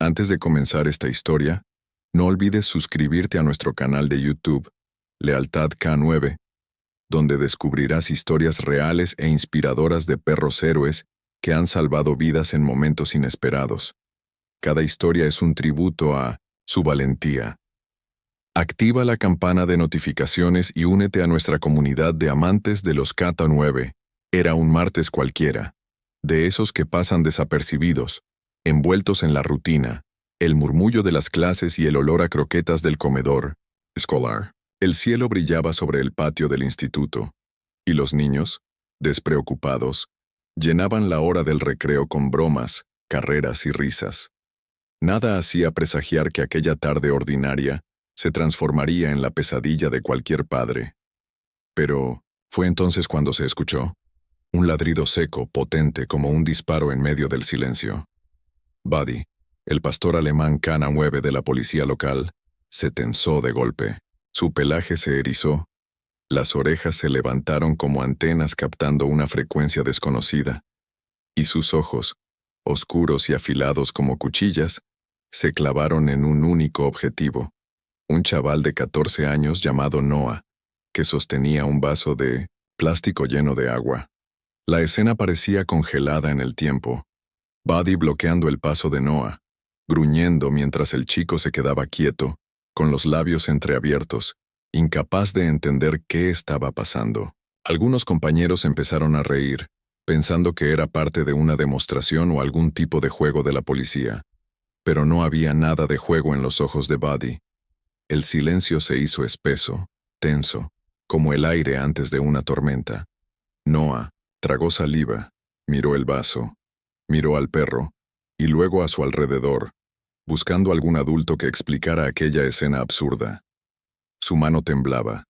Antes de comenzar esta historia, no olvides suscribirte a nuestro canal de YouTube, Lealtad K9, donde descubrirás historias reales e inspiradoras de perros héroes que han salvado vidas en momentos inesperados. Cada historia es un tributo a su valentía. Activa la campana de notificaciones y únete a nuestra comunidad de amantes de los K9. Era un martes cualquiera, de esos que pasan desapercibidos, envueltos en la rutina, el murmullo de las clases y el olor a croquetas del comedor escolar. El cielo brillaba sobre el patio del instituto, y los niños, despreocupados, llenaban la hora del recreo con bromas, carreras y risas. Nada hacía presagiar que aquella tarde ordinaria se transformaría en la pesadilla de cualquier padre. Pero fue entonces cuando se escuchó un ladrido seco, potente como un disparo en medio del silencio. Buddy, el pastor alemán K9 de la policía local, se tensó de golpe. Su pelaje se erizó, las orejas se levantaron como antenas captando una frecuencia desconocida, y sus ojos, oscuros y afilados como cuchillas, se clavaron en un único objetivo, un chaval de 14 años llamado Noah, que sostenía un vaso de plástico lleno de agua. La escena parecía congelada en el tiempo, Buddy bloqueando el paso de Noah, gruñendo mientras el chico se quedaba quieto, con los labios entreabiertos, incapaz de entender qué estaba pasando. Algunos compañeros empezaron a reír, pensando que era parte de una demostración o algún tipo de juego de la policía. Pero no había nada de juego en los ojos de Buddy. El silencio se hizo espeso, tenso, como el aire antes de una tormenta. Noah tragó saliva, miró el vaso, miró al perro, y luego a su alrededor, buscando algún adulto que explicara aquella escena absurda. Su mano temblaba.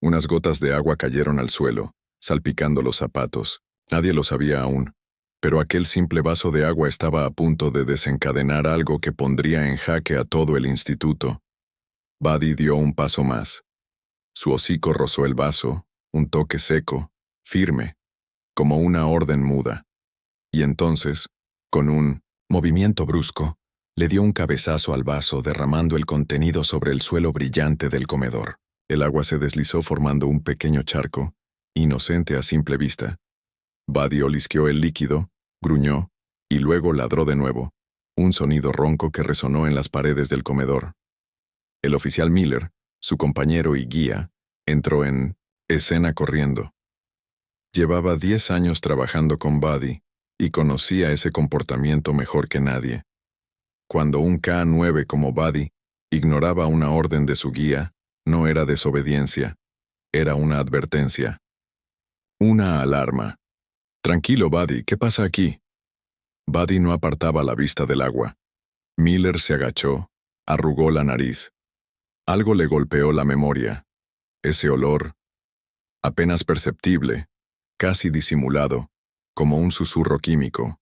Unas gotas de agua cayeron al suelo, salpicando los zapatos. Nadie lo sabía aún, pero aquel simple vaso de agua estaba a punto de desencadenar algo que pondría en jaque a todo el instituto. Buddy dio un paso más. Su hocico rozó el vaso, un toque seco, firme, como una orden muda. Y entonces, con un movimiento brusco, le dio un cabezazo al vaso derramando el contenido sobre el suelo brillante del comedor. El agua se deslizó formando un pequeño charco, inocente a simple vista. Buddy olisqueó el líquido, gruñó, y luego ladró de nuevo, un sonido ronco que resonó en las paredes del comedor. El oficial Miller, su compañero y guía, entró en escena corriendo. Llevaba 10 años trabajando con Buddy y conocía ese comportamiento mejor que nadie. Cuando un K9 como Buddy ignoraba una orden de su guía, no era desobediencia, era una advertencia. Una alarma. «Tranquilo, Buddy, ¿qué pasa aquí?» Buddy no apartaba la vista del agua. Miller se agachó, arrugó la nariz. Algo le golpeó la memoria. Ese olor, apenas perceptible, casi disimulado, como un susurro químico.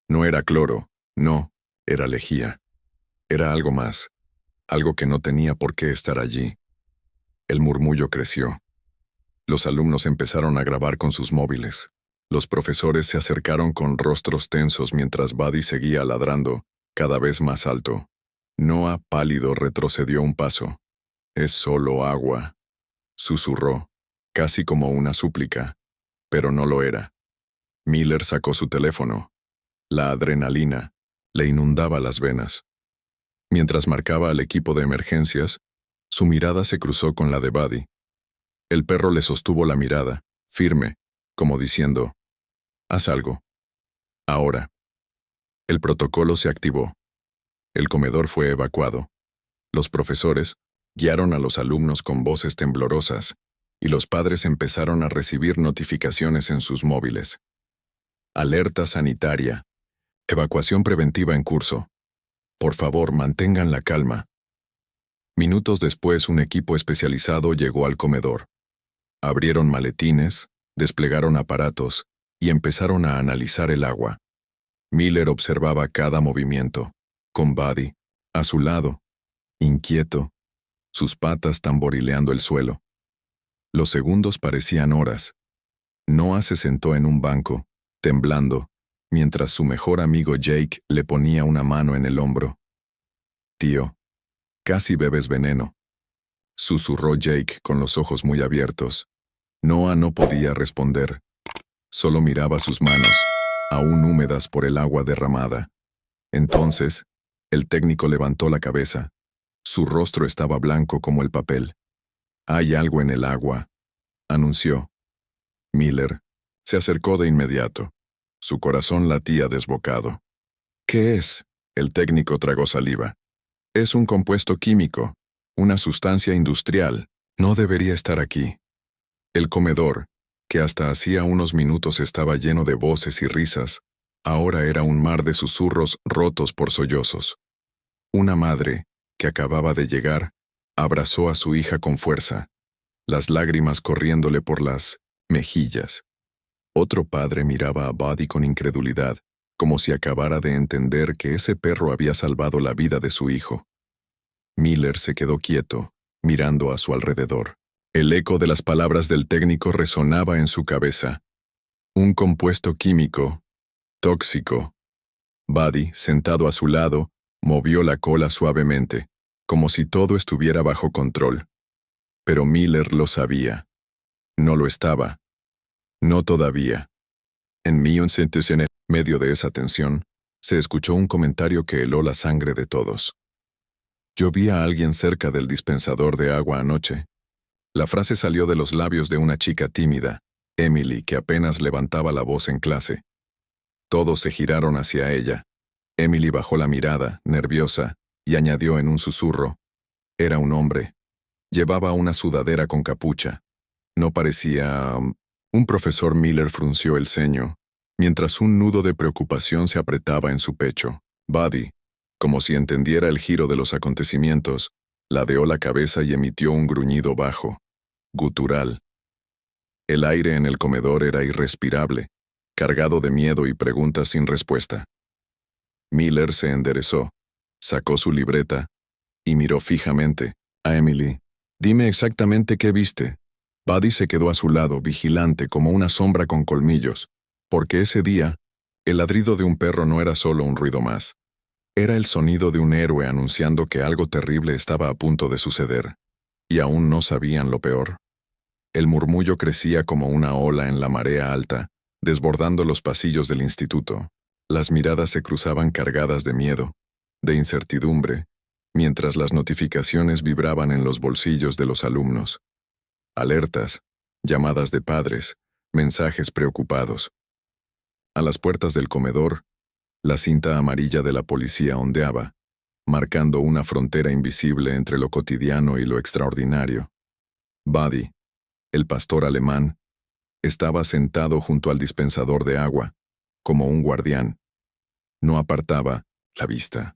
No era cloro, no. Era lejía. Era algo más, algo que no tenía por qué estar allí. El murmullo creció. Los alumnos empezaron a grabar con sus móviles. Los profesores se acercaron con rostros tensos mientras Buddy seguía ladrando, cada vez más alto. Noah, pálido, retrocedió un paso. «Es solo agua», susurró, casi como una súplica, pero no lo era. Miller sacó su teléfono. La adrenalina le inundaba las venas. Mientras marcaba al equipo de emergencias, su mirada se cruzó con la de Buddy. El perro le sostuvo la mirada, firme, como diciendo, «Haz algo. Ahora». El protocolo se activó. El comedor fue evacuado. Los profesores guiaron a los alumnos con voces temblorosas, y los padres empezaron a recibir notificaciones en sus móviles. Alerta sanitaria. Evacuación preventiva en curso. Por favor, mantengan la calma. Minutos después, un equipo especializado llegó al comedor. Abrieron maletines, desplegaron aparatos y empezaron a analizar el agua. Miller observaba cada movimiento, con Buddy, a su lado, inquieto, sus patas tamborileando el suelo. Los segundos parecían horas. Noah se sentó en un banco, temblando, mientras su mejor amigo Jake le ponía una mano en el hombro. «Tío, casi bebes veneno», susurró Jake con los ojos muy abiertos. Noah no podía responder. Solo miraba sus manos, aún húmedas por el agua derramada. Entonces, el técnico levantó la cabeza. Su rostro estaba blanco como el papel. «Hay algo en el agua», anunció. Miller se acercó de inmediato. Su corazón latía desbocado. «¿Qué es?», el técnico tragó saliva. «Es un compuesto químico, una sustancia industrial. No debería estar aquí». El comedor, que hasta hacía unos minutos estaba lleno de voces y risas, ahora era un mar de susurros rotos por sollozos. Una madre, que acababa de llegar, abrazó a su hija con fuerza, las lágrimas corriéndole por las mejillas. Otro padre miraba a Buddy con incredulidad, como si acabara de entender que ese perro había salvado la vida de su hijo. Miller se quedó quieto, mirando a su alrededor. El eco de las palabras del técnico resonaba en su cabeza. Un compuesto químico, tóxico. Buddy, sentado a su lado, movió la cola suavemente, como si todo estuviera bajo control. Pero Miller lo sabía. No lo estaba. No todavía. En medio de esa tensión, se escuchó un comentario que heló la sangre de todos. «Yo vi a alguien cerca del dispensador de agua anoche». La frase salió de los labios de una chica tímida, Emily, que apenas levantaba la voz en clase. Todos se giraron hacia ella. Emily bajó la mirada, nerviosa, y añadió en un susurro. Era un hombre. Llevaba una sudadera con capucha. No parecía... Un profesor Miller frunció el ceño, mientras un nudo de preocupación se apretaba en su pecho. Buddy, como si entendiera el giro de los acontecimientos, ladeó la cabeza y emitió un gruñido bajo, gutural. El aire en el comedor era irrespirable, cargado de miedo y preguntas sin respuesta. Miller se enderezó, sacó su libreta y miró fijamente a Emily. «Dime exactamente qué viste». Buddy se quedó a su lado, vigilante como una sombra con colmillos, porque ese día, el ladrido de un perro no era solo un ruido más. Era el sonido de un héroe anunciando que algo terrible estaba a punto de suceder, y aún no sabían lo peor. El murmullo crecía como una ola en la marea alta, desbordando los pasillos del instituto. Las miradas se cruzaban cargadas de miedo, de incertidumbre, mientras las notificaciones vibraban en los bolsillos de los alumnos. Alertas, llamadas de padres, mensajes preocupados. A las puertas del comedor, la cinta amarilla de la policía ondeaba, marcando una frontera invisible entre lo cotidiano y lo extraordinario. Buddy, el pastor alemán, estaba sentado junto al dispensador de agua, como un guardián. No apartaba la vista.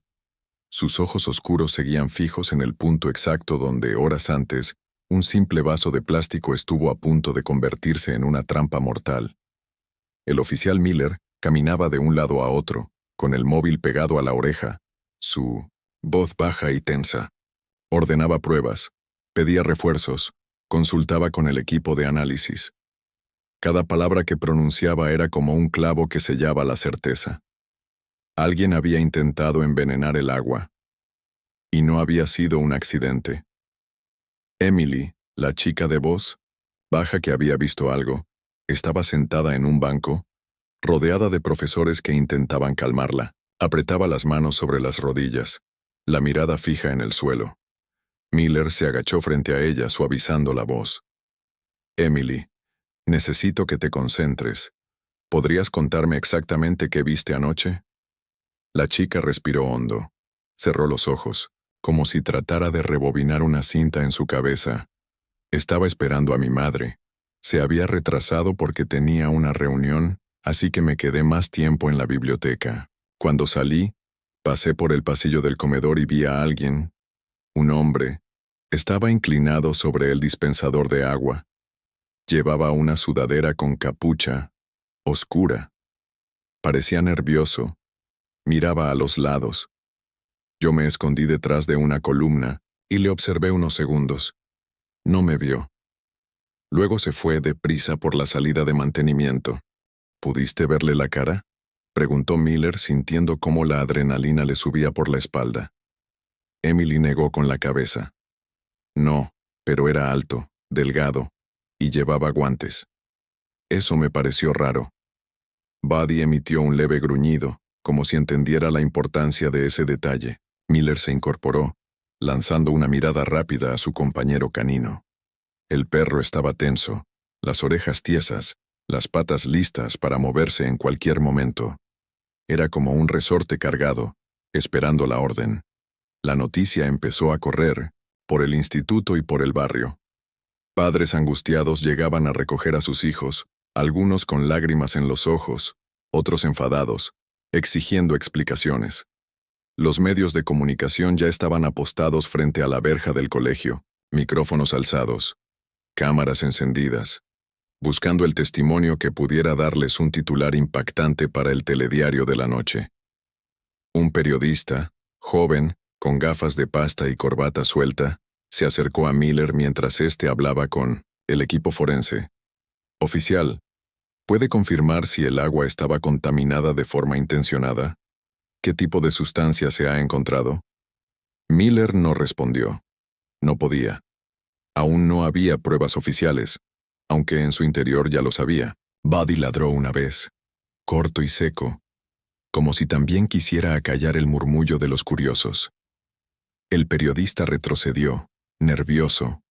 Sus ojos oscuros seguían fijos en el punto exacto donde, horas antes, un simple vaso de plástico estuvo a punto de convertirse en una trampa mortal. El oficial Miller caminaba de un lado a otro, con el móvil pegado a la oreja, su voz baja y tensa. Ordenaba pruebas, pedía refuerzos, consultaba con el equipo de análisis. Cada palabra que pronunciaba era como un clavo que sellaba la certeza. Alguien había intentado envenenar el agua. Y no había sido un accidente. Emily, la chica de voz baja que había visto algo, estaba sentada en un banco, rodeada de profesores que intentaban calmarla. Apretaba las manos sobre las rodillas, la mirada fija en el suelo. Miller se agachó frente a ella, suavizando la voz. «Emily, necesito que te concentres. ¿Podrías contarme exactamente qué viste anoche?» La chica respiró hondo. Cerró los ojos, como si tratara de rebobinar una cinta en su cabeza. «Estaba esperando a mi madre. Se había retrasado porque tenía una reunión, así que me quedé más tiempo en la biblioteca. Cuando salí, pasé por el pasillo del comedor y vi a alguien, un hombre. Estaba inclinado sobre el dispensador de agua. Llevaba una sudadera con capucha, oscura. Parecía nervioso. Miraba a los lados. Yo me escondí detrás de una columna y le observé unos segundos. No me vio. Luego se fue deprisa por la salida de mantenimiento. ¿Pudiste verle la cara?» preguntó Miller sintiendo cómo la adrenalina le subía por la espalda. Emily negó con la cabeza. No, pero era alto, delgado, y llevaba guantes. Eso me pareció raro. Buddy emitió un leve gruñido, como si entendiera la importancia de ese detalle. Miller se incorporó, lanzando una mirada rápida a su compañero canino. El perro estaba tenso, las orejas tiesas, las patas listas para moverse en cualquier momento. Era como un resorte cargado, esperando la orden. La noticia empezó a correr, por el instituto y por el barrio. Padres angustiados llegaban a recoger a sus hijos, algunos con lágrimas en los ojos, otros enfadados, exigiendo explicaciones. Los medios de comunicación ya estaban apostados frente a la verja del colegio, micrófonos alzados, cámaras encendidas, buscando el testimonio que pudiera darles un titular impactante para el telediario de la noche. Un periodista, joven, con gafas de pasta y corbata suelta, se acercó a Miller mientras éste hablaba con el equipo forense. Oficial, ¿puede confirmar si el agua estaba contaminada de forma intencionada? ¿Qué tipo de sustancia se ha encontrado? Miller no respondió. No podía. Aún no había pruebas oficiales, aunque en su interior ya lo sabía. Buddy ladró una vez, corto y seco, como si también quisiera acallar el murmullo de los curiosos. El periodista retrocedió, nervioso.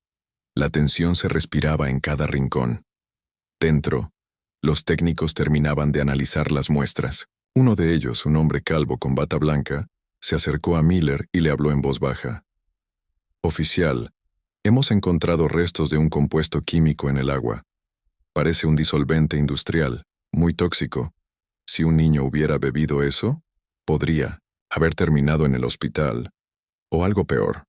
La tensión se respiraba en cada rincón. Dentro, los técnicos terminaban de analizar las muestras. Uno de ellos, un hombre calvo con bata blanca, se acercó a Miller y le habló en voz baja. Oficial, hemos encontrado restos de un compuesto químico en el agua. Parece un disolvente industrial, muy tóxico. Si un niño hubiera bebido eso, podría haber terminado en el hospital, o algo peor.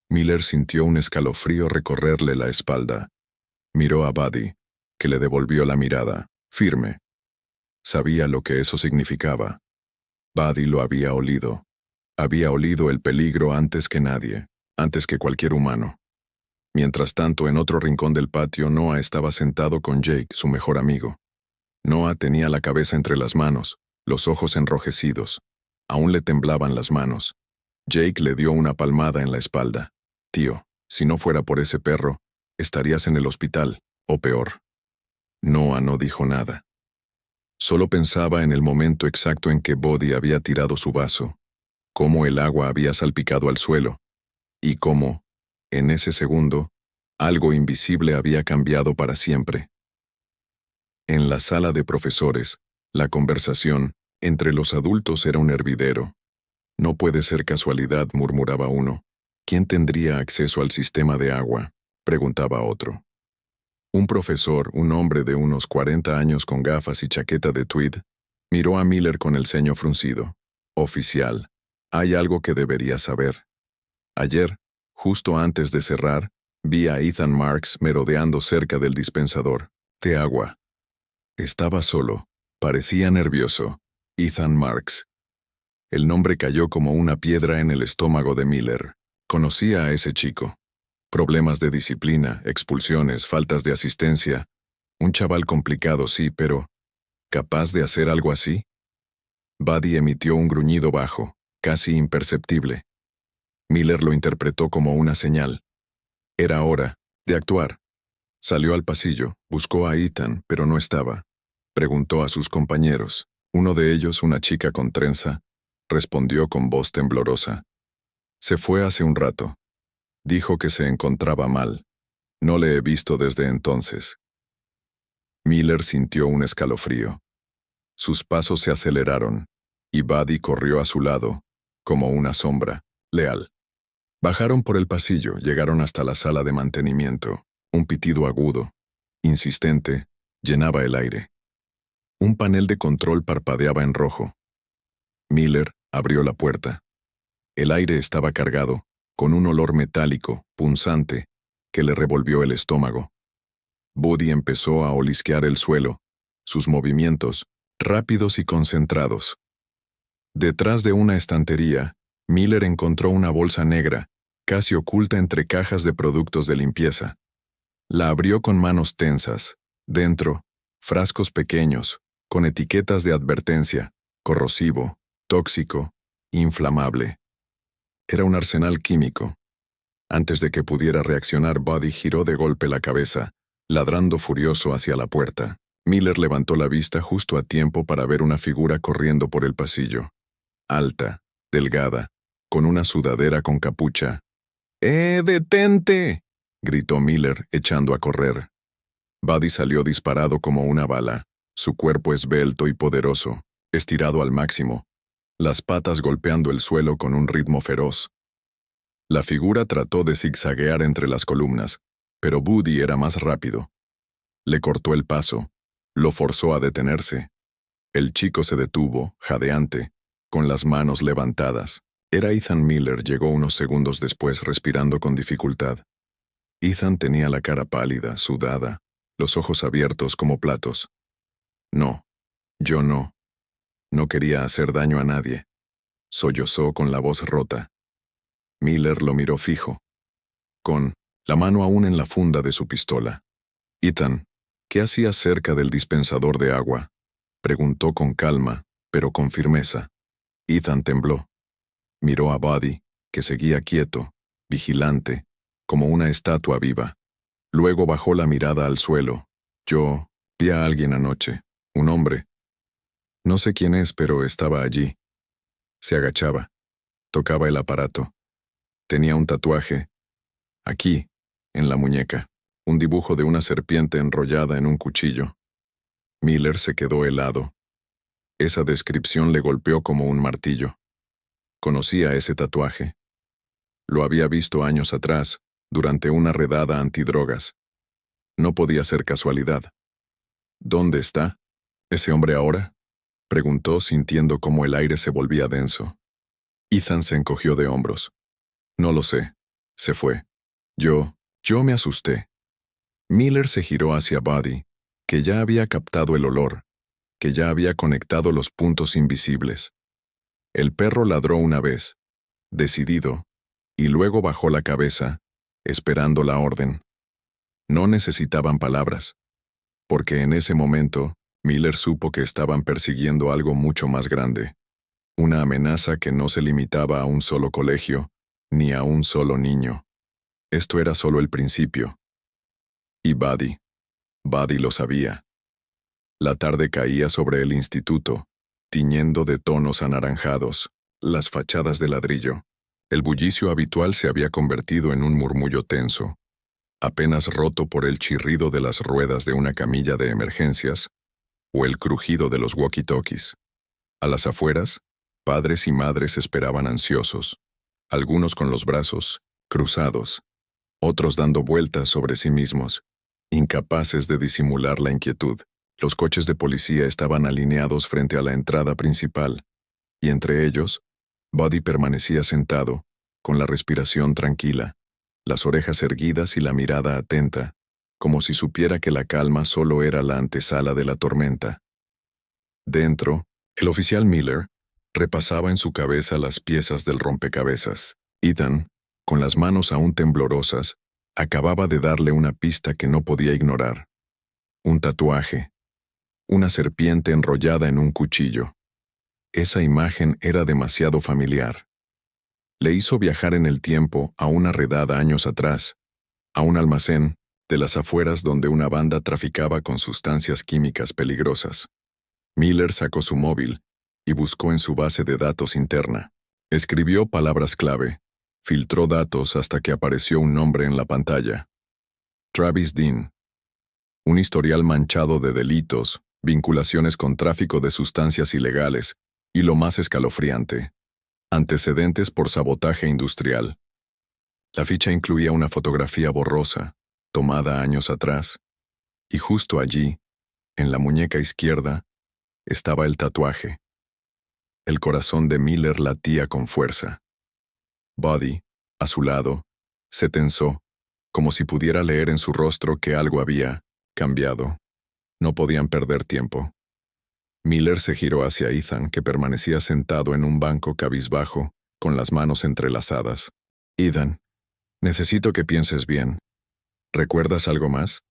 Miller sintió un escalofrío recorrerle la espalda. Miró a Buddy, que le devolvió la mirada, firme. Sabía lo que eso significaba. Buddy lo había olido. Había olido el peligro antes que nadie, antes que cualquier humano. Mientras tanto, en otro rincón del patio, Noah estaba sentado con Jake, su mejor amigo. Noah tenía la cabeza entre las manos, los ojos enrojecidos. Aún le temblaban las manos. Jake le dio una palmada en la espalda. Tío, si no fuera por ese perro, estarías en el hospital, o peor. Noah no dijo nada. Solo pensaba en el momento exacto en que Buddy había tirado su vaso, cómo el agua había salpicado al suelo, y cómo, en ese segundo, algo invisible había cambiado para siempre. En la sala de profesores, la conversación entre los adultos era un hervidero. No puede ser casualidad, murmuraba uno. ¿Quién tendría acceso al sistema de agua?, preguntaba otro. Un profesor, un hombre de unos 40 años con gafas y chaqueta de tweed, miró a Miller con el ceño fruncido. Oficial, hay algo que debería saber. Ayer, justo antes de cerrar, vi a Ethan Marks merodeando cerca del dispensador de agua. Estaba solo, parecía nervioso. Ethan Marks. El nombre cayó como una piedra en el estómago de Miller. Conocía a ese chico. Problemas de disciplina, expulsiones, faltas de asistencia. Un chaval complicado, sí, pero ¿capaz de hacer algo así? Buddy emitió un gruñido bajo, casi imperceptible. Miller lo interpretó como una señal. Era hora de actuar. Salió al pasillo, buscó a Ethan, pero no estaba. Preguntó a sus compañeros. Uno de ellos, una chica con trenza, respondió con voz temblorosa. Se fue hace un rato. Dijo que se encontraba mal. No le he visto desde entonces. Miller sintió un escalofrío. Sus pasos se aceleraron, y Buddy corrió a su lado, como una sombra, leal. Bajaron por el pasillo, llegaron hasta la sala de mantenimiento. Un pitido agudo, insistente, llenaba el aire. Un panel de control parpadeaba en rojo. Miller abrió la puerta. El aire estaba cargado, con un olor metálico, punzante, que le revolvió el estómago. Buddy empezó a olisquear el suelo, sus movimientos, rápidos y concentrados. Detrás de una estantería, Miller encontró una bolsa negra, casi oculta entre cajas de productos de limpieza. La abrió con manos tensas. Dentro, frascos pequeños, con etiquetas de advertencia: corrosivo, tóxico, inflamable. Era un arsenal químico. Antes de que pudiera reaccionar, Buddy giró de golpe la cabeza, ladrando furioso hacia la puerta. Miller levantó la vista justo a tiempo para ver una figura corriendo por el pasillo. Alta, delgada, con una sudadera con capucha. ¡Detente!, gritó Miller, echando a correr. Buddy salió disparado como una bala, su cuerpo esbelto y poderoso, estirado al máximo, las patas golpeando el suelo con un ritmo feroz. La figura trató de zigzaguear entre las columnas, pero Buddy era más rápido. Le cortó el paso, lo forzó a detenerse. El chico se detuvo, jadeante, con las manos levantadas. Era Ethan Miller, llegó unos segundos después, respirando con dificultad. Ethan tenía la cara pálida, sudada, los ojos abiertos como platos. No, yo no. No quería hacer daño a nadie. Sollozó con la voz rota. Miller lo miró fijo, con la mano aún en la funda de su pistola. Ethan, ¿qué hacías cerca del dispensador de agua?, preguntó con calma, pero con firmeza. Ethan tembló. Miró a Buddy, que seguía quieto, vigilante, como una estatua viva. Luego bajó la mirada al suelo. Yo vi a alguien anoche, un hombre. No sé quién es, pero estaba allí. Se agachaba. Tocaba el aparato. Tenía un tatuaje. Aquí, en la muñeca. Un dibujo de una serpiente enrollada en un cuchillo. Miller se quedó helado. Esa descripción le golpeó como un martillo. Conocía ese tatuaje. Lo había visto años atrás, durante una redada antidrogas. No podía ser casualidad. ¿Dónde está ese hombre ahora?, preguntó, sintiendo cómo el aire se volvía denso. Ethan se encogió de hombros. No lo sé. Se fue. Yo me asusté. Miller se giró hacia Buddy, que ya había captado el olor, que ya había conectado los puntos invisibles. El perro ladró una vez, decidido, y luego bajó la cabeza, esperando la orden. No necesitaban palabras, porque en ese momento, Miller supo que estaban persiguiendo algo mucho más grande. Una amenaza que no se limitaba a un solo colegio, ni a un solo niño. Esto era solo el principio. Y Buddy lo sabía. La tarde caía sobre el instituto, tiñendo de tonos anaranjados las fachadas de ladrillo. El bullicio habitual se había convertido en un murmullo tenso, apenas roto por el chirrido de las ruedas de una camilla de emergencias o el crujido de los walkie-talkies. A las afueras, padres y madres esperaban ansiosos, algunos con los brazos cruzados, otros dando vueltas sobre sí mismos, incapaces de disimular la inquietud. Los coches de policía estaban alineados frente a la entrada principal, y entre ellos, Buddy permanecía sentado, con la respiración tranquila, las orejas erguidas y la mirada atenta, como si supiera que la calma solo era la antesala de la tormenta. Dentro, el oficial Miller repasaba en su cabeza las piezas del rompecabezas. Ethan, con las manos aún temblorosas, acababa de darle una pista que no podía ignorar. Un tatuaje. Una serpiente enrollada en un cuchillo. Esa imagen era demasiado familiar. Le hizo viajar en el tiempo a una redada años atrás, a un almacén de las afueras donde una banda traficaba con sustancias químicas peligrosas. Miller sacó su móvil y buscó en su base de datos interna. Escribió palabras clave, filtró datos hasta que apareció un nombre en la pantalla. Travis Dean. Un historial manchado de delitos, vinculaciones con tráfico de sustancias ilegales y, lo más escalofriante, antecedentes por sabotaje industrial. La ficha incluía una fotografía borrosa, tomada años atrás, y justo allí, en la muñeca izquierda, estaba el tatuaje. El corazón de Miller latía con fuerza. Buddy, a su lado, se tensó, como si pudiera leer en su rostro que algo había cambiado. No podían perder tiempo. Miller se giró hacia Ethan, que permanecía sentado en un banco cabizbajo, con las manos entrelazadas. Ethan, necesito que pienses bien. ¿Recuerdas algo más?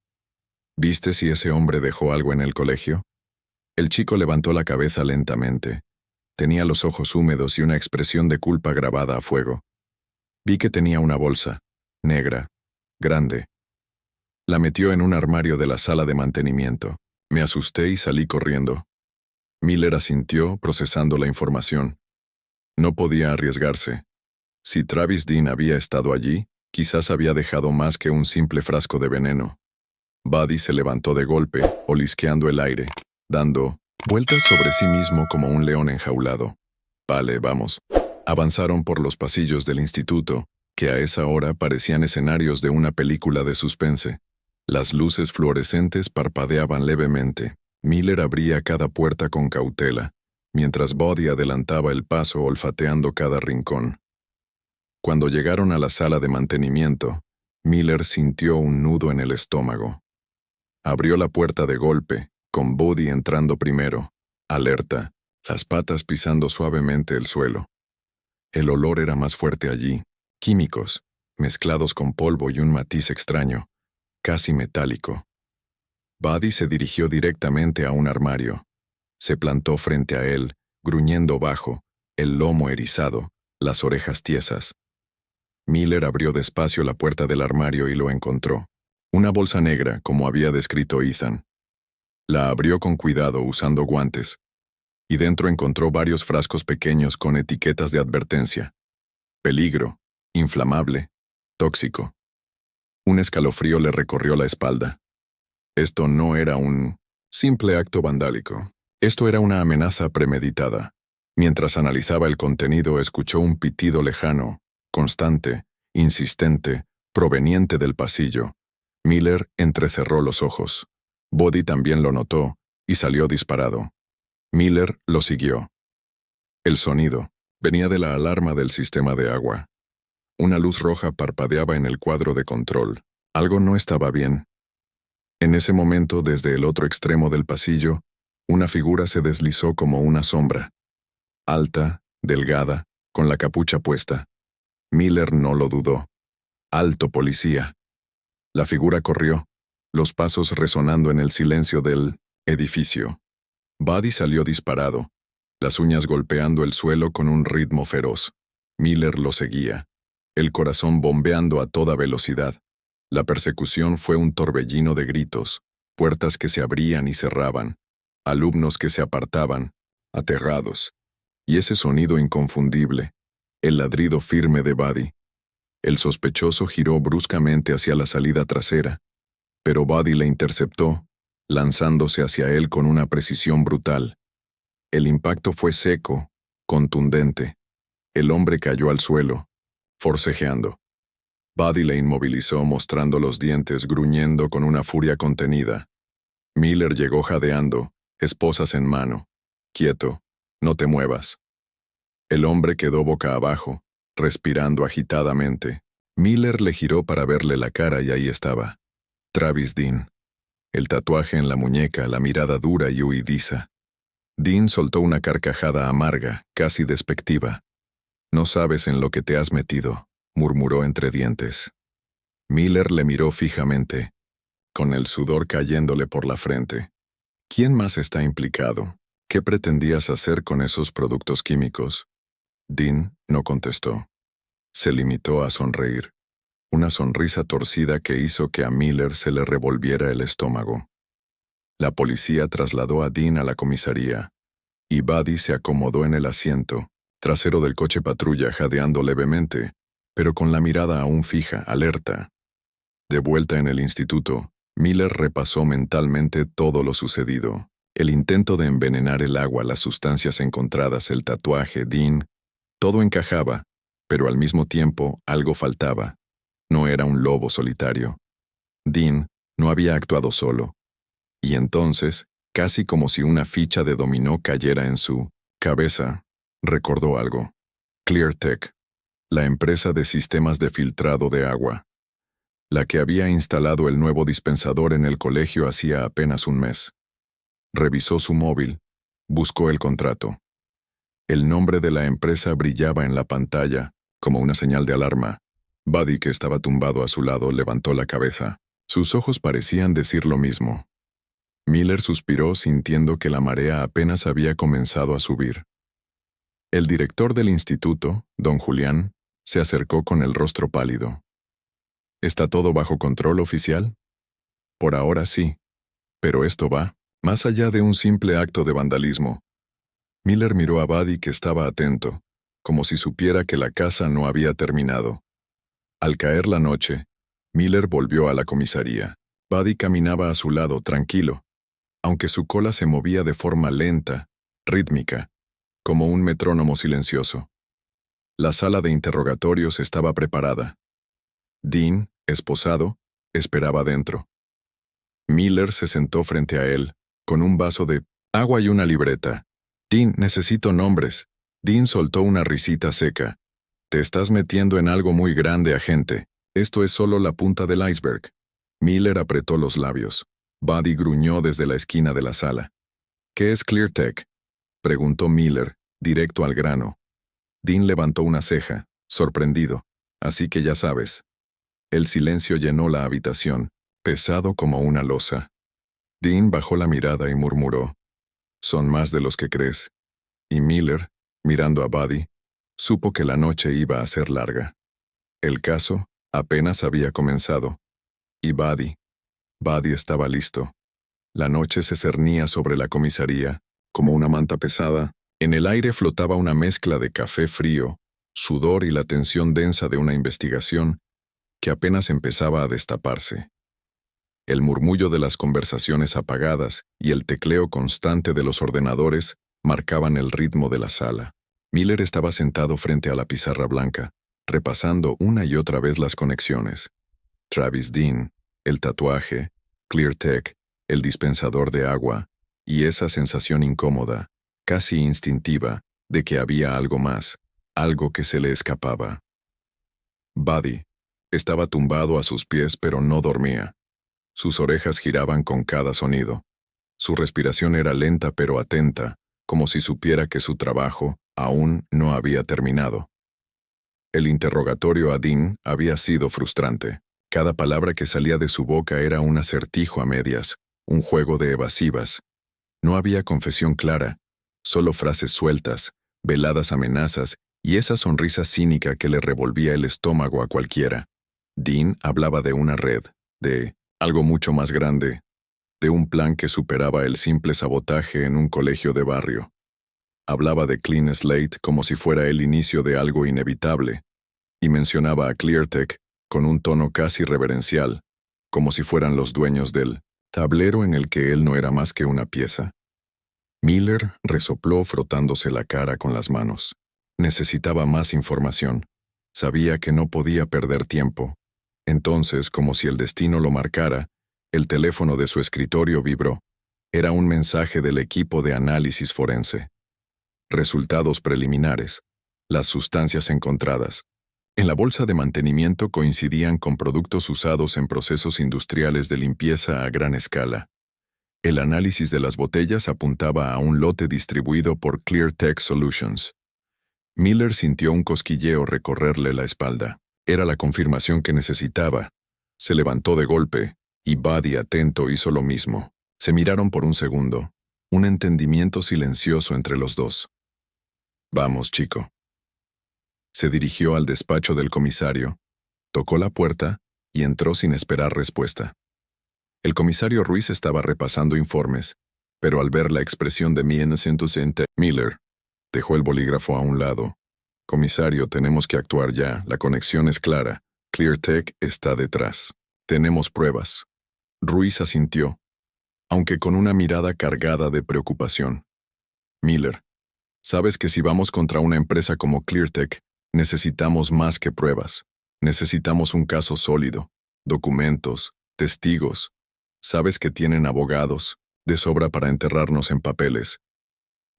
¿Viste si ese hombre dejó algo en el colegio? El chico levantó la cabeza lentamente. Tenía los ojos húmedos y una expresión de culpa grabada a fuego. Vi que tenía una bolsa, negra, grande. La metió en un armario de la sala de mantenimiento. Me asusté y salí corriendo. Miller asintió, procesando la información. No podía arriesgarse. Si Travis Dean había estado allí, quizás había dejado más que un simple frasco de veneno. Buddy se levantó de golpe, olisqueando el aire, dando vueltas sobre sí mismo como un león enjaulado. Vale, vamos. Avanzaron por los pasillos del instituto, que a esa hora parecían escenarios de una película de suspense. Las luces fluorescentes parpadeaban levemente. Miller abría cada puerta con cautela, mientras Buddy adelantaba el paso olfateando cada rincón. Cuando llegaron a la sala de mantenimiento, Miller sintió un nudo en el estómago. Abrió la puerta de golpe, con Buddy entrando primero, alerta, las patas pisando suavemente el suelo. El olor era más fuerte allí, químicos, mezclados con polvo y un matiz extraño, casi metálico. Buddy se dirigió directamente a un armario. Se plantó frente a él, gruñendo bajo, el lomo erizado, las orejas tiesas. Miller abrió despacio la puerta del armario y lo encontró. Una bolsa negra, como había descrito Ethan. La abrió con cuidado usando guantes, y dentro encontró varios frascos pequeños con etiquetas de advertencia. Peligro, inflamable, tóxico. Un escalofrío le recorrió la espalda. Esto no era un simple acto vandálico. Esto era una amenaza premeditada. Mientras analizaba el contenido, escuchó un pitido lejano, constante, insistente, proveniente del pasillo. Miller entrecerró los ojos. Buddy también lo notó y salió disparado. Miller lo siguió. El sonido venía de la alarma del sistema de agua. Una luz roja parpadeaba en el cuadro de control. Algo no estaba bien. En ese momento, desde el otro extremo del pasillo, una figura se deslizó como una sombra. Alta, delgada, con la capucha puesta. Miller no lo dudó. Alto policía. La figura corrió, los pasos resonando en el silencio del edificio. Buddy salió disparado, las uñas golpeando el suelo con un ritmo feroz. Miller lo seguía, el corazón bombeando a toda velocidad. La persecución fue un torbellino de gritos, puertas que se abrían y cerraban, alumnos que se apartaban, aterrados. Y ese sonido inconfundible, el ladrido firme de Buddy. El sospechoso giró bruscamente hacia la salida trasera, pero Buddy le interceptó, lanzándose hacia él con una precisión brutal. El impacto fue seco, contundente. El hombre cayó al suelo, forcejeando. Buddy le inmovilizó mostrando los dientes, gruñendo con una furia contenida. Miller llegó jadeando, esposas en mano. Quieto, no te muevas. El hombre quedó boca abajo, respirando agitadamente. Miller le giró para verle la cara y ahí estaba. Travis Dean. El tatuaje en la muñeca, la mirada dura y huidiza. Dean soltó una carcajada amarga, casi despectiva. No sabes en lo que te has metido, murmuró entre dientes. Miller le miró fijamente, con el sudor cayéndole por la frente. ¿Quién más está implicado? ¿Qué pretendías hacer con esos productos químicos? Dean no contestó. Se limitó a sonreír. Una sonrisa torcida que hizo que a Miller se le revolviera el estómago. La policía trasladó a Dean a la comisaría, y Buddy se acomodó en el asiento, trasero del coche patrulla jadeando levemente, pero con la mirada aún fija, alerta. De vuelta en el instituto, Miller repasó mentalmente todo lo sucedido. El intento de envenenar el agua, las sustancias encontradas, el tatuaje, Dean. Todo encajaba, pero al mismo tiempo algo faltaba. No era un lobo solitario. Dean no había actuado solo. Y entonces, casi como si una ficha de dominó cayera en su cabeza, recordó algo. Cleartech, la empresa de sistemas de filtrado de agua. La que había instalado el nuevo dispensador en el colegio hacía apenas un mes. Revisó su móvil, buscó el contrato. El nombre de la empresa brillaba en la pantalla, como una señal de alarma. Buddy, que estaba tumbado a su lado, levantó la cabeza. Sus ojos parecían decir lo mismo. Miller suspiró sintiendo que la marea apenas había comenzado a subir. El director del instituto, don Julián, se acercó con el rostro pálido. ¿Está todo bajo control, oficial? Por ahora sí, pero esto va más allá de un simple acto de vandalismo. Miller miró a Buddy, que estaba atento, como si supiera que la caza no había terminado. Al caer la noche, Miller volvió a la comisaría. Buddy caminaba a su lado, tranquilo, aunque su cola se movía de forma lenta, rítmica, como un metrónomo silencioso. La sala de interrogatorios estaba preparada. Dean, esposado, esperaba dentro. Miller se sentó frente a él, con un vaso de agua y una libreta. Dean, necesito nombres. Dean soltó una risita seca. Te estás metiendo en algo muy grande, agente. Esto es solo la punta del iceberg. Miller apretó los labios. Buddy gruñó desde la esquina de la sala. ¿Qué es ClearTech?, preguntó Miller, directo al grano. Dean levantó una ceja, sorprendido. Así que ya sabes. El silencio llenó la habitación, pesado como una losa. Dean bajó la mirada y murmuró: son más de los que crees. Y Miller, mirando a Buddy, supo que la noche iba a ser larga. El caso apenas había comenzado. Y Buddy estaba listo. La noche se cernía sobre la comisaría, como una manta pesada. En el aire flotaba una mezcla de café frío, sudor y la tensión densa de una investigación que apenas empezaba a destaparse. El murmullo de las conversaciones apagadas y el tecleo constante de los ordenadores marcaban el ritmo de la sala. Miller estaba sentado frente a la pizarra blanca, repasando una y otra vez las conexiones. Travis Dean, el tatuaje, ClearTech, el dispensador de agua, y esa sensación incómoda, casi instintiva, de que había algo más, algo que se le escapaba. Buddy estaba tumbado a sus pies, pero no dormía. Sus orejas giraban con cada sonido. Su respiración era lenta pero atenta, como si supiera que su trabajo aún no había terminado. El interrogatorio a Dean había sido frustrante. Cada palabra que salía de su boca era un acertijo a medias, un juego de evasivas. No había confesión clara, solo frases sueltas, veladas amenazas y esa sonrisa cínica que le revolvía el estómago a cualquiera. Dean hablaba de una red, de algo mucho más grande, de un plan que superaba el simple sabotaje en un colegio de barrio. Hablaba de Clean Slate como si fuera el inicio de algo inevitable, y mencionaba a ClearTech con un tono casi reverencial, como si fueran los dueños del tablero en el que él no era más que una pieza. Miller resopló frotándose la cara con las manos. Necesitaba más información. Sabía que no podía perder tiempo. Entonces, como si el destino lo marcara, el teléfono de su escritorio vibró. Era un mensaje del equipo de análisis forense. Resultados preliminares. Las sustancias encontradas en la bolsa de mantenimiento coincidían con productos usados en procesos industriales de limpieza a gran escala. El análisis de las botellas apuntaba a un lote distribuido por ClearTech Solutions. Miller sintió un cosquilleo recorrerle la espalda. Era la confirmación que necesitaba. Se levantó de golpe, y Buddy, atento, hizo lo mismo. Se miraron por un segundo, un entendimiento silencioso entre los dos. Vamos, chico. Se dirigió al despacho del comisario, tocó la puerta y entró sin esperar respuesta. El comisario Ruiz estaba repasando informes, pero al ver la expresión de mi inocente, Miller dejó el bolígrafo a un lado. Comisario, tenemos que actuar ya, la conexión es clara. ClearTech está detrás. Tenemos pruebas. Ruiz asintió, aunque con una mirada cargada de preocupación. Miller, sabes que si vamos contra una empresa como ClearTech, necesitamos más que pruebas. Necesitamos un caso sólido, documentos, testigos. Sabes que tienen abogados, de sobra para enterrarnos en papeles.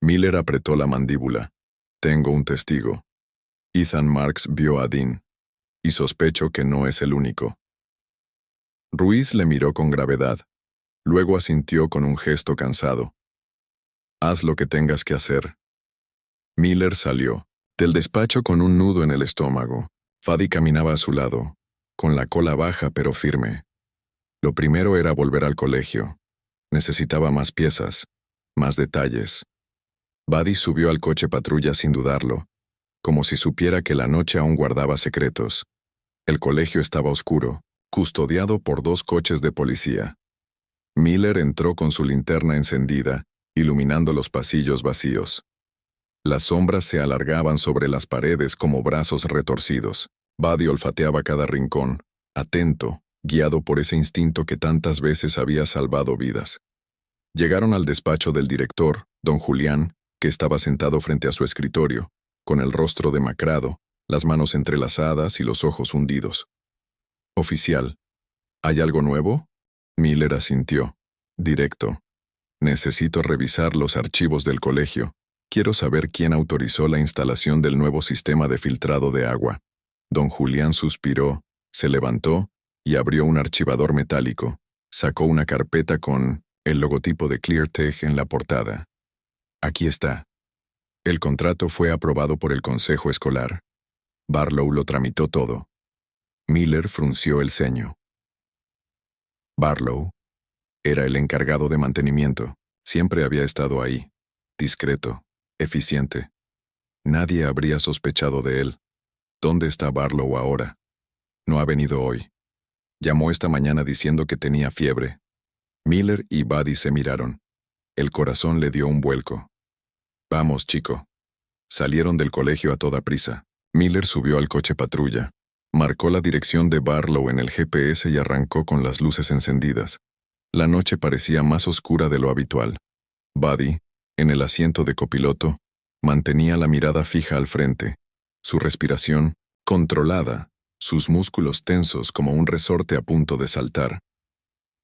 Miller apretó la mandíbula. Tengo un testigo. Ethan Marks vio a Dean, y sospecho que no es el único. Ruiz le miró con gravedad, luego asintió con un gesto cansado. Haz lo que tengas que hacer. Miller salió del despacho con un nudo en el estómago. Buddy caminaba a su lado, con la cola baja pero firme. Lo primero era volver al colegio. Necesitaba más piezas, más detalles. Buddy subió al coche patrulla sin dudarlo, como si supiera que la noche aún guardaba secretos. El colegio estaba oscuro, custodiado por 2 coches de policía. Miller entró con su linterna encendida, iluminando los pasillos vacíos. Las sombras se alargaban sobre las paredes como brazos retorcidos. Buddy olfateaba cada rincón, atento, guiado por ese instinto que tantas veces había salvado vidas. Llegaron al despacho del director, don Julián, que estaba sentado frente a su escritorio, con el rostro demacrado, las manos entrelazadas y los ojos hundidos. «Oficial, ¿hay algo nuevo?» Miller asintió. «Directo. Necesito revisar los archivos del colegio. Quiero saber quién autorizó la instalación del nuevo sistema de filtrado de agua». Don Julián suspiró, se levantó y abrió un archivador metálico. Sacó una carpeta con el logotipo de Cleartech en la portada. «Aquí está». El contrato fue aprobado por el consejo escolar. Barlow lo tramitó todo. Miller frunció el ceño. Barlow era el encargado de mantenimiento. Siempre había estado ahí, discreto, eficiente. Nadie habría sospechado de él. ¿Dónde está Barlow ahora? No ha venido hoy. Llamó esta mañana diciendo que tenía fiebre. Miller y Buddy se miraron. El corazón le dio un vuelco. «Vamos, chico». Salieron del colegio a toda prisa. Miller subió al coche patrulla. Marcó la dirección de Barlow en el GPS y arrancó con las luces encendidas. La noche parecía más oscura de lo habitual. Buddy, en el asiento de copiloto, mantenía la mirada fija al frente, su respiración controlada, sus músculos tensos como un resorte a punto de saltar.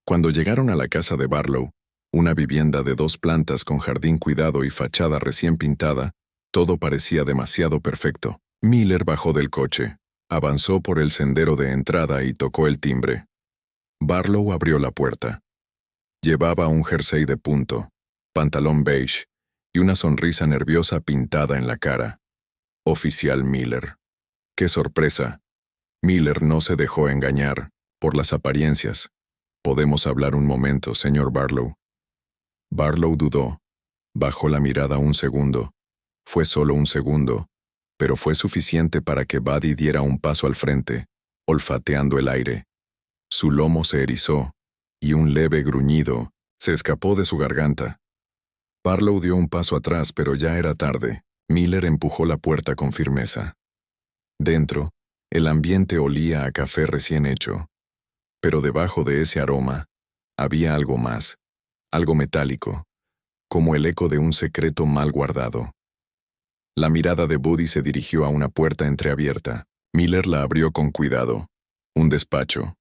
Cuando llegaron a la casa de Barlow, una vivienda de 2 plantas con jardín cuidado y fachada recién pintada, todo parecía demasiado perfecto. Miller bajó del coche, avanzó por el sendero de entrada y tocó el timbre. Barlow abrió la puerta. Llevaba un jersey de punto, pantalón beige y una sonrisa nerviosa pintada en la cara. «Oficial Miller». ¡Qué sorpresa! Miller no se dejó engañar por las apariencias. «¿Podemos hablar un momento, señor Barlow?» Barlow dudó. Bajó la mirada un segundo. Fue solo un segundo, pero fue suficiente para que Buddy diera un paso al frente, olfateando el aire. Su lomo se erizó, y un leve gruñido se escapó de su garganta. Barlow dio un paso atrás, pero ya era tarde. Miller empujó la puerta con firmeza. Dentro, el ambiente olía a café recién hecho. Pero debajo de ese aroma, había algo más, algo metálico, como el eco de un secreto mal guardado. La mirada de Buddy se dirigió a una puerta entreabierta. Miller la abrió con cuidado. Un despacho.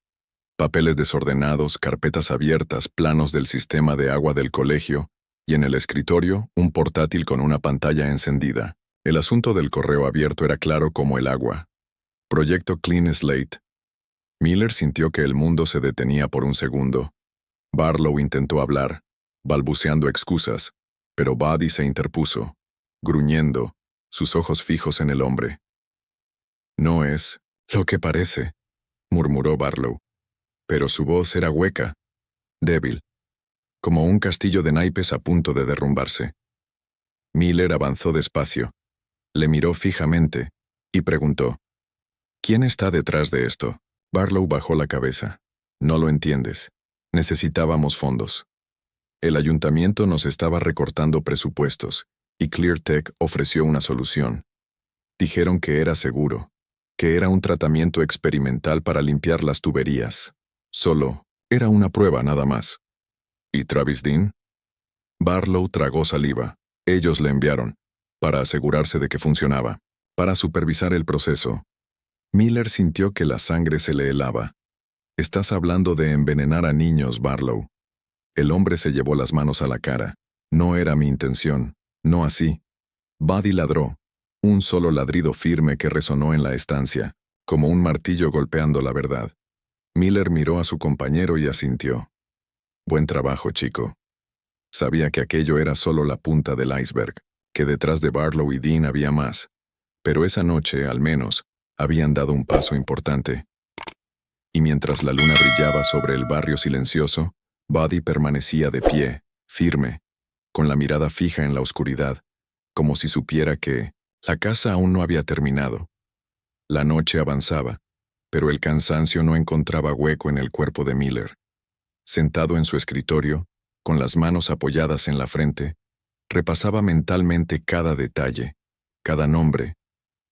Papeles desordenados, carpetas abiertas, planos del sistema de agua del colegio, y en el escritorio, un portátil con una pantalla encendida. El asunto del correo abierto era claro como el agua. Proyecto Clean Slate. Miller sintió que el mundo se detenía por un segundo. Barlow intentó hablar, balbuceando excusas, pero Buddy se interpuso, gruñendo, sus ojos fijos en el hombre. «No es lo que parece», murmuró Barlow, pero su voz era hueca, débil, como un castillo de naipes a punto de derrumbarse. Miller avanzó despacio, le miró fijamente y preguntó, «¿Quién está detrás de esto?» Barlow bajó la cabeza. «No lo entiendes. Necesitábamos fondos. El ayuntamiento nos estaba recortando presupuestos, y Cleartech ofreció una solución. Dijeron que era seguro, que era un tratamiento experimental para limpiar las tuberías. Solo, era una prueba nada más». «¿Y Travis Dean?» Barlow tragó saliva. «Ellos le enviaron, para asegurarse de que funcionaba, para supervisar el proceso». Miller sintió que la sangre se le helaba. «Estás hablando de envenenar a niños, Barlow». El hombre se llevó las manos a la cara. «No era mi intención, no así». Buddy ladró, un solo ladrido firme que resonó en la estancia, como un martillo golpeando la verdad. Miller miró a su compañero y asintió. «Buen trabajo, chico». Sabía que aquello era solo la punta del iceberg, que detrás de Barlow y Dean había más, pero esa noche, al menos, habían dado un paso importante. Y mientras la luna brillaba sobre el barrio silencioso, Buddy permanecía de pie, firme, con la mirada fija en la oscuridad, como si supiera que la casa aún no había terminado. La noche avanzaba, pero el cansancio no encontraba hueco en el cuerpo de Miller. Sentado en su escritorio, con las manos apoyadas en la frente, repasaba mentalmente cada detalle, cada nombre,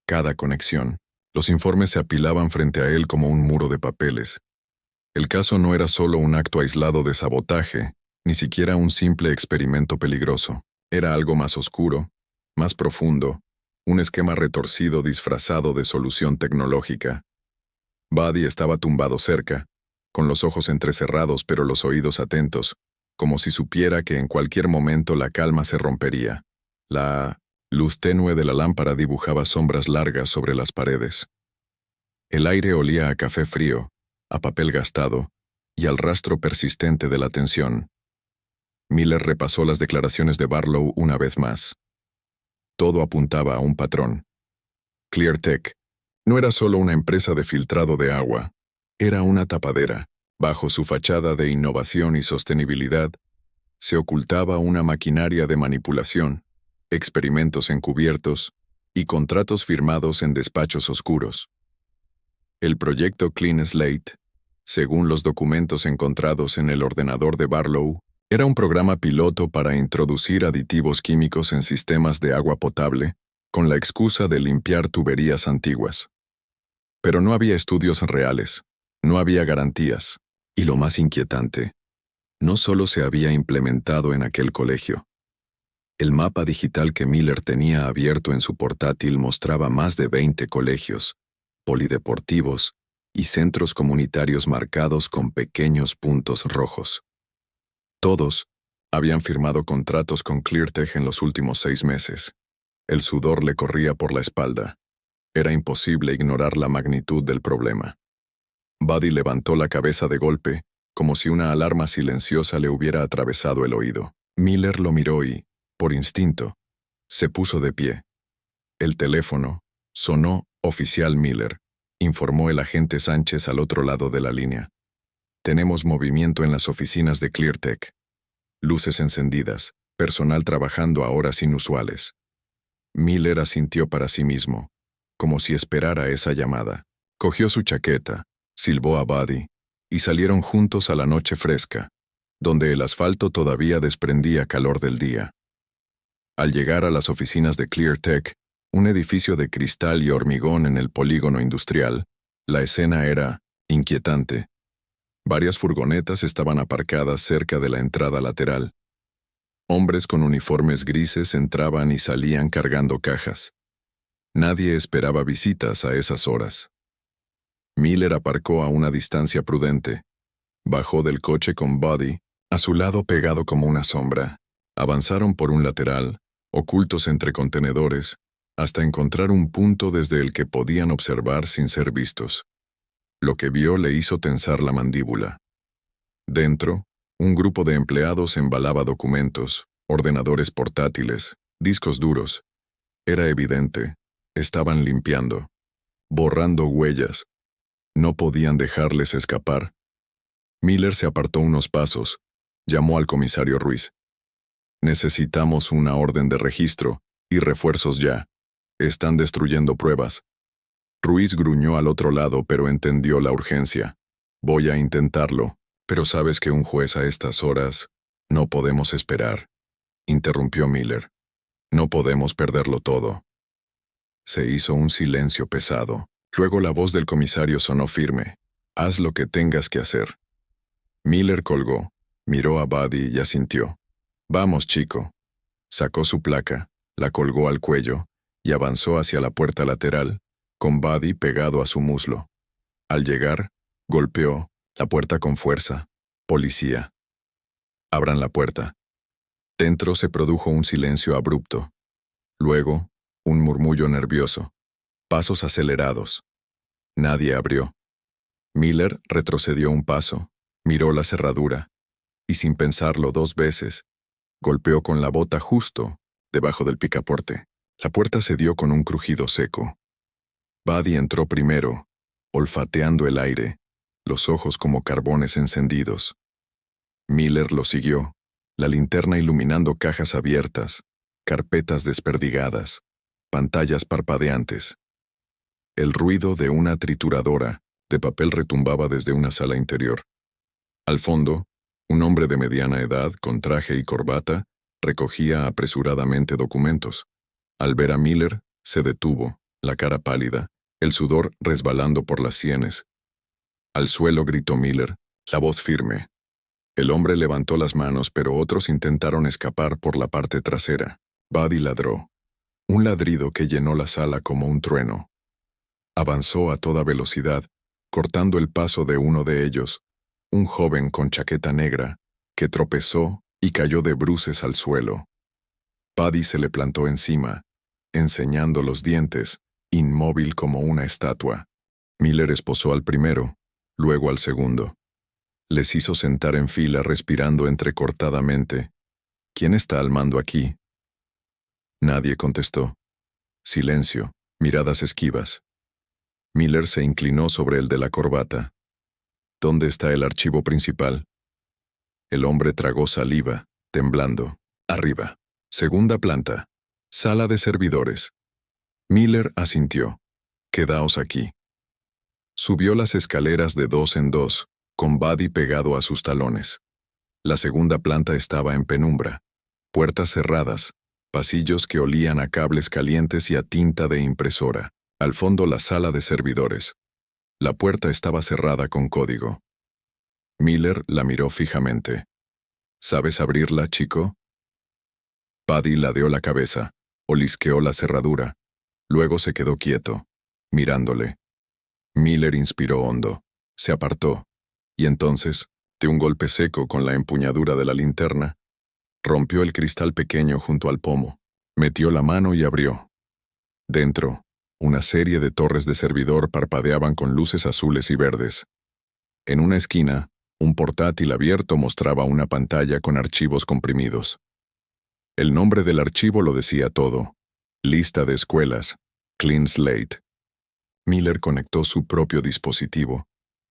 cada conexión. Los informes se apilaban frente a él como un muro de papeles. El caso no era solo un acto aislado de sabotaje, ni siquiera un simple experimento peligroso. Era algo más oscuro, más profundo, un esquema retorcido disfrazado de solución tecnológica. Buddy estaba tumbado cerca, con los ojos entrecerrados pero los oídos atentos, como si supiera que en cualquier momento la calma se rompería. La luz tenue de la lámpara dibujaba sombras largas sobre las paredes. El aire olía a café frío, a papel gastado y al rastro persistente de la tensión. Miller repasó las declaraciones de Barlow una vez más. Todo apuntaba a un patrón. Cleartech no era solo una empresa de filtrado de agua, era una tapadera. Bajo su fachada de innovación y sostenibilidad, se ocultaba una maquinaria de manipulación, experimentos encubiertos y contratos firmados en despachos oscuros. El proyecto Clean Slate, según los documentos encontrados en el ordenador de Barlow, era un programa piloto para introducir aditivos químicos en sistemas de agua potable, con la excusa de limpiar tuberías antiguas. Pero no había estudios reales, no había garantías, y lo más inquietante, no solo se había implementado en aquel colegio. El mapa digital que Miller tenía abierto en su portátil mostraba más de 20 colegios, polideportivos y centros comunitarios marcados con pequeños puntos rojos. Todos habían firmado contratos con Cleartech en los últimos 6 meses. El sudor le corría por la espalda. Era imposible ignorar la magnitud del problema. Buddy levantó la cabeza de golpe, como si una alarma silenciosa le hubiera atravesado el oído. Miller lo miró y, por instinto, se puso de pie. El teléfono sonó. Oficial Miller, informó el agente Sánchez al otro lado de la línea. Tenemos movimiento en las oficinas de Cleartech. Luces encendidas, personal trabajando a horas inusuales. Miller asintió para sí mismo, como si esperara esa llamada. Cogió su chaqueta, silbó a Buddy, y salieron juntos a la noche fresca, donde el asfalto todavía desprendía calor del día. Al llegar a las oficinas de Cleartech, un edificio de cristal y hormigón en el polígono industrial, la escena era inquietante. Varias furgonetas estaban aparcadas cerca de la entrada lateral. Hombres con uniformes grises entraban y salían cargando cajas. Nadie esperaba visitas a esas horas. Miller aparcó a una distancia prudente. Bajó del coche con Buddy, a su lado pegado como una sombra. Avanzaron por un lateral, ocultos entre contenedores, hasta encontrar un punto desde el que podían observar sin ser vistos. Lo que vio le hizo tensar la mandíbula. Dentro, un grupo de empleados embalaba documentos, ordenadores portátiles, discos duros. Era evidente, estaban limpiando, borrando huellas. No podían dejarles escapar. Miller se apartó unos pasos, llamó al comisario Ruiz. Necesitamos una orden de registro y refuerzos ya. Están destruyendo pruebas. Ruiz gruñó al otro lado, pero entendió la urgencia. Voy a intentarlo, pero sabes que un juez a estas horas, no podemos esperar, interrumpió Miller. No podemos perderlo todo. Se hizo un silencio pesado. Luego la voz del comisario sonó firme. Haz lo que tengas que hacer. Miller colgó, miró a Buddy y asintió. Vamos, chico. Sacó su placa, la colgó al cuello, y avanzó hacia la puerta lateral, con Buddy pegado a su muslo. Al llegar, golpeó la puerta con fuerza. Policía. Abran la puerta. Dentro se produjo un silencio abrupto. Luego, un murmullo nervioso. Pasos acelerados. Nadie abrió. Miller retrocedió un paso, miró la cerradura, y sin pensarlo 2 veces, golpeó con la bota justo debajo del picaporte. La puerta cedió con un crujido seco. Buddy entró primero, olfateando el aire, los ojos como carbones encendidos. Miller lo siguió, la linterna iluminando cajas abiertas, carpetas desperdigadas, pantallas parpadeantes. El ruido de una trituradora de papel retumbaba desde una sala interior. Al fondo, un hombre de mediana edad, con traje y corbata, recogía apresuradamente documentos. Al ver a Miller, se detuvo, la cara pálida, el sudor resbalando por las sienes. Al suelo gritó Miller, la voz firme. El hombre levantó las manos, pero otros intentaron escapar por la parte trasera. Buddy ladró. Un ladrido que llenó la sala como un trueno. Avanzó a toda velocidad, cortando el paso de uno de ellos, un joven con chaqueta negra, que tropezó y cayó de bruces al suelo. Buddy se le plantó encima, enseñando los dientes, inmóvil como una estatua. Miller esposó al primero, luego al segundo. Les hizo sentar en fila respirando entrecortadamente. ¿Quién está al mando aquí? Nadie contestó. Silencio, miradas esquivas. Miller se inclinó sobre el de la corbata. ¿Dónde está el archivo principal? El hombre tragó saliva, temblando. Arriba. Segunda planta. Sala de servidores. Miller asintió. Quedaos aquí. Subió las escaleras de 2 en 2, con Buddy pegado a sus talones. La segunda planta estaba en penumbra. Puertas cerradas, pasillos que olían a cables calientes y a tinta de impresora. Al fondo la sala de servidores. La puerta estaba cerrada con código. Miller la miró fijamente. ¿Sabes abrirla, chico? Buddy ladeó la cabeza, olisqueó la cerradura. Luego se quedó quieto, mirándole. Miller inspiró hondo, se apartó, y entonces, de un golpe seco con la empuñadura de la linterna, rompió el cristal pequeño junto al pomo, metió la mano y abrió. Dentro, una serie de torres de servidor parpadeaban con luces azules y verdes. En una esquina, un portátil abierto mostraba una pantalla con archivos comprimidos. El nombre del archivo lo decía todo. Lista de escuelas. Clean Slate. Miller conectó su propio dispositivo.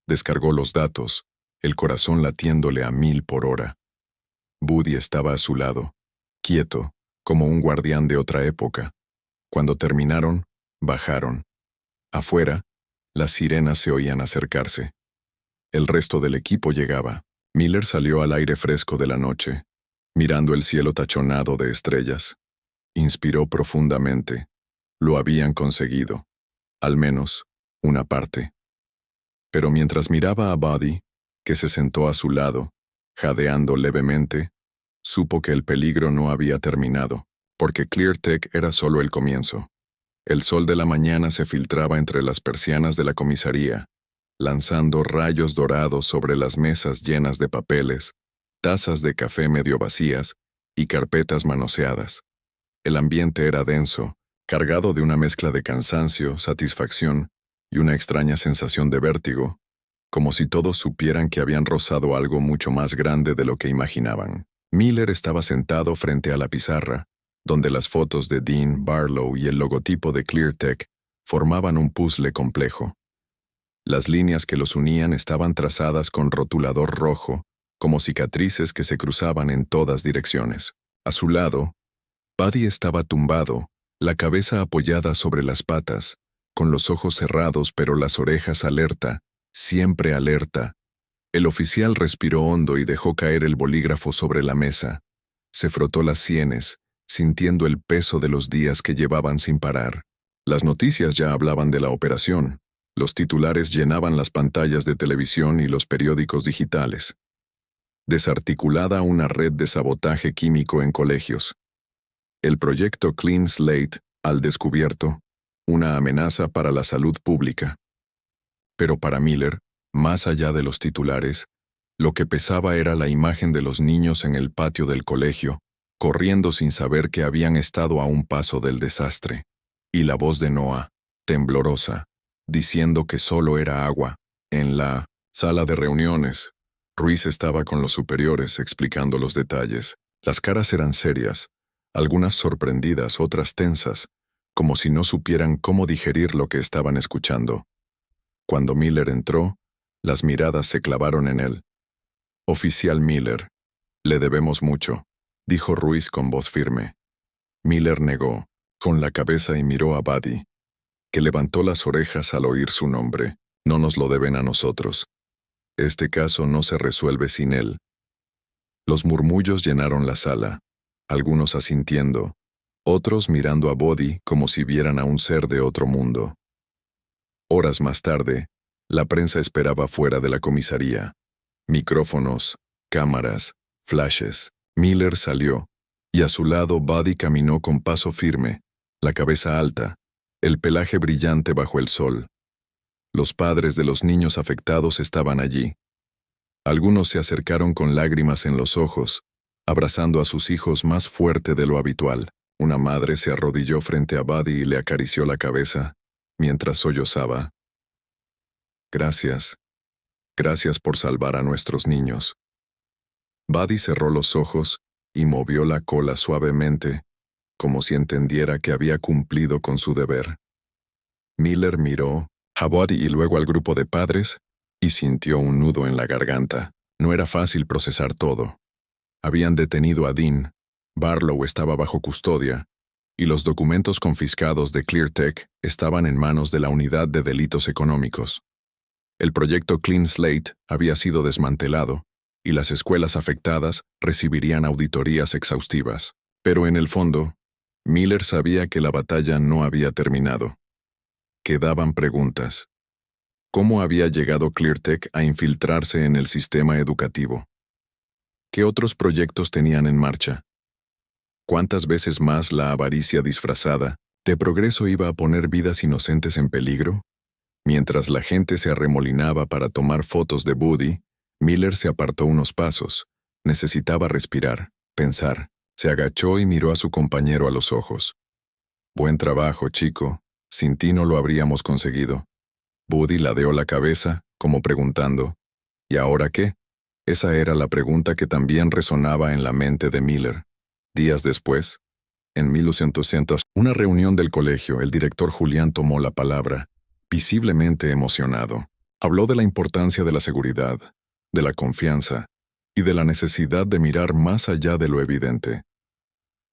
Descargó los datos, el corazón latiéndole a 1000 por hora. Buddy estaba a su lado, quieto, como un guardián de otra época. Cuando terminaron, bajaron. Afuera, las sirenas se oían acercarse. El resto del equipo llegaba. Miller salió al aire fresco de la noche, mirando el cielo tachonado de estrellas. Inspiró profundamente. Lo habían conseguido. Al menos, una parte. Pero mientras miraba a Buddy, que se sentó a su lado, jadeando levemente, supo que el peligro no había terminado, porque Cleartech era solo el comienzo. El sol de la mañana se filtraba entre las persianas de la comisaría, lanzando rayos dorados sobre las mesas llenas de papeles, tazas de café medio vacías y carpetas manoseadas. El ambiente era denso, cargado de una mezcla de cansancio, satisfacción y una extraña sensación de vértigo, como si todos supieran que habían rozado algo mucho más grande de lo que imaginaban. Miller estaba sentado frente a la pizarra, donde las fotos de Dean Barlow y el logotipo de Cleartech formaban un puzzle complejo. Las líneas que los unían estaban trazadas con rotulador rojo, como cicatrices que se cruzaban en todas direcciones. A su lado, Buddy estaba tumbado, la cabeza apoyada sobre las patas, con los ojos cerrados pero las orejas alerta, siempre alerta. El oficial respiró hondo y dejó caer el bolígrafo sobre la mesa. Se frotó las sienes, sintiendo el peso de los días que llevaban sin parar. Las noticias ya hablaban de la operación. Los titulares llenaban las pantallas de televisión y los periódicos digitales. Desarticulada una red de sabotaje químico en colegios. El proyecto Clean Slate, al descubierto, una amenaza para la salud pública. Pero para Miller, más allá de los titulares, lo que pesaba era la imagen de los niños en el patio del colegio, corriendo sin saber que habían estado a un paso del desastre, y la voz de Noah, temblorosa, diciendo que solo era agua. En la sala de reuniones, Ruiz estaba con los superiores explicando los detalles. Las caras eran serias, algunas sorprendidas, otras tensas, como si no supieran cómo digerir lo que estaban escuchando. Cuando Miller entró, las miradas se clavaron en él. Oficial Miller, le debemos mucho, dijo Ruiz con voz firme. Miller negó, con la cabeza y miró a Buddy, que levantó las orejas al oír su nombre. No nos lo deben a nosotros. Este caso no se resuelve sin él. Los murmullos llenaron la sala, algunos asintiendo, otros mirando a Buddy como si vieran a un ser de otro mundo. Horas más tarde, la prensa esperaba fuera de la comisaría. Micrófonos, cámaras, flashes. Miller salió, y a su lado Buddy caminó con paso firme, la cabeza alta, el pelaje brillante bajo el sol. Los padres de los niños afectados estaban allí. Algunos se acercaron con lágrimas en los ojos, abrazando a sus hijos más fuerte de lo habitual. Una madre se arrodilló frente a Buddy y le acarició la cabeza, mientras sollozaba. Gracias. Gracias por salvar a nuestros niños. Buddy cerró los ojos y movió la cola suavemente, como si entendiera que había cumplido con su deber. Miller miró a Buddy y luego al grupo de padres, y sintió un nudo en la garganta. No era fácil procesar todo. Habían detenido a Dean, Barlow estaba bajo custodia, y los documentos confiscados de ClearTech estaban en manos de la Unidad de Delitos Económicos. El proyecto Clean Slate había sido desmantelado, y las escuelas afectadas recibirían auditorías exhaustivas. Pero en el fondo, Miller sabía que la batalla no había terminado. Quedaban preguntas. ¿Cómo había llegado ClearTech a infiltrarse en el sistema educativo? ¿Qué otros proyectos tenían en marcha? ¿Cuántas veces más la avaricia disfrazada de progreso iba a poner vidas inocentes en peligro? Mientras la gente se arremolinaba para tomar fotos de Buddy, Miller se apartó unos pasos. Necesitaba respirar, pensar. Se agachó y miró a su compañero a los ojos. Buen trabajo, chico. Sin ti no lo habríamos conseguido. Buddy ladeó la cabeza, como preguntando, ¿y ahora qué? Esa era la pregunta que también resonaba en la mente de Miller. Días después, en 1800, una reunión del colegio, el director Julián tomó la palabra, visiblemente emocionado. Habló de la importancia de la seguridad, de la confianza y de la necesidad de mirar más allá de lo evidente.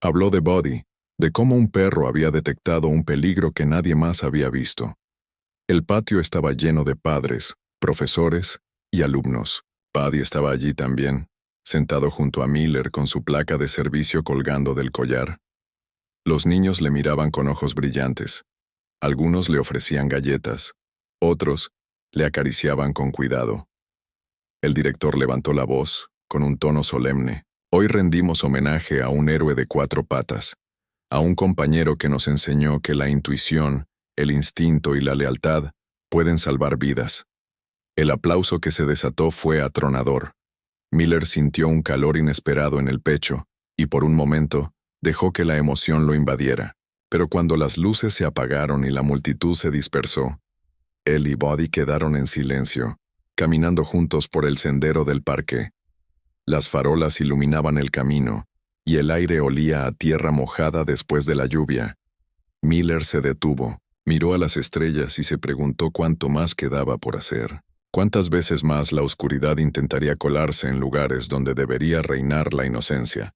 Habló de Buddy, de cómo un perro había detectado un peligro que nadie más había visto. El patio estaba lleno de padres, profesores y alumnos. Buddy estaba allí también, sentado junto a Miller con su placa de servicio colgando del collar. Los niños le miraban con ojos brillantes. Algunos le ofrecían galletas, otros le acariciaban con cuidado. El director levantó la voz, con un tono solemne. Hoy rendimos homenaje a un héroe de 4 patas, a un compañero que nos enseñó que la intuición, el instinto y la lealtad pueden salvar vidas. El aplauso que se desató fue atronador. Miller sintió un calor inesperado en el pecho, y por un momento dejó que la emoción lo invadiera. Pero cuando las luces se apagaron y la multitud se dispersó, él y Buddy quedaron en silencio, caminando juntos por el sendero del parque. Las farolas iluminaban el camino, y el aire olía a tierra mojada después de la lluvia. Miller se detuvo, miró a las estrellas y se preguntó cuánto más quedaba por hacer. ¿Cuántas veces más la oscuridad intentaría colarse en lugares donde debería reinar la inocencia?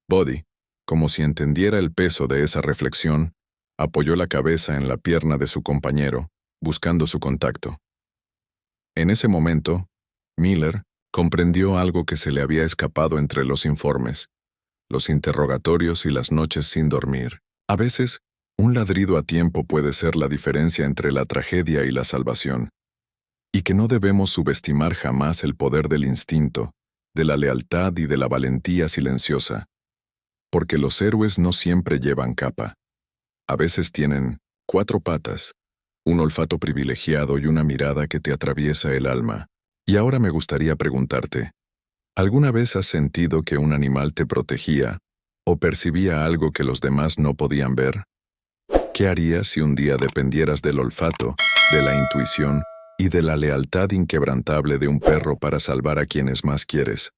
Buddy, como si entendiera el peso de esa reflexión, apoyó la cabeza en la pierna de su compañero, buscando su contacto. En ese momento, Miller comprendió algo que se le había escapado entre los informes, los interrogatorios y las noches sin dormir. A veces, un ladrido a tiempo puede ser la diferencia entre la tragedia y la salvación, y que no debemos subestimar jamás el poder del instinto, de la lealtad y de la valentía silenciosa, porque los héroes no siempre llevan capa. A veces tienen 4 patas, un olfato privilegiado y una mirada que te atraviesa el alma. Y ahora me gustaría preguntarte, ¿alguna vez has sentido que un animal te protegía o percibía algo que los demás no podían ver? ¿Qué harías si un día dependieras del olfato, de la intuición y de la lealtad inquebrantable de un perro para salvar a quienes más quieres?